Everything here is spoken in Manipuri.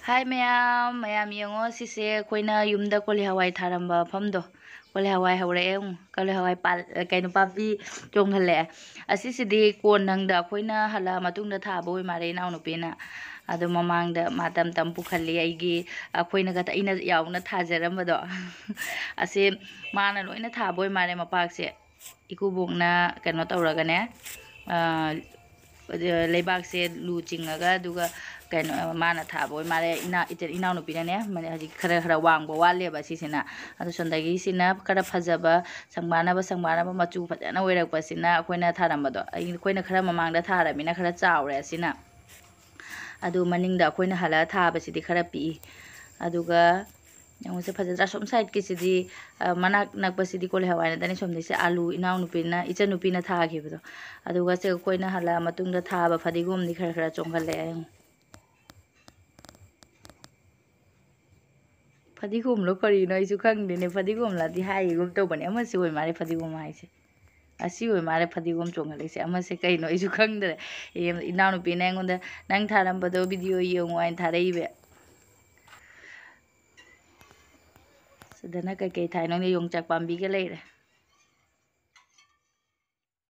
Hai mayam mayam yengo sise koina yumda koli hawai tharamba famdo koli hawai hawre koli hawai pal kaino papi chonghale asisidi kon nangda koina hala matungda thaba oi mare naw no pena adu mamangda matam tam pukhalli aigi koina ga ina yauna thajarambado ase mana loina thaba oi mare mapakse ikubongna kaino tawragane leibakse lu chingaga duga kaino mana thaba oi mare ina no pinane mane haji khara khara wangbo wale ba sisina adu sondagi sina khara phajaba sangmana ba machu phajana oirakpa sina koina tharambado koina khara mamangda tharamina khara chawre sina adu maningda koina hala thaba sidi khara pi aduga yangse phajadra som side kisidi manak nakpasidi kole hawaina dani somdise alu inaw nupina icha nupina thagibado aduga se koina hala matungda thaba fadigom ni khara khara chonghale fadigom lo karino isu khangdene fadigom ladi haigum tobane amase oi mare fadigom haise asi oi mare fadigom chonghale se amase kaino isu khangdre inaw nupina engonda nang tharambado video yengo ain tharaibe Sedana kai kai thai nong yong chak pambi ke leire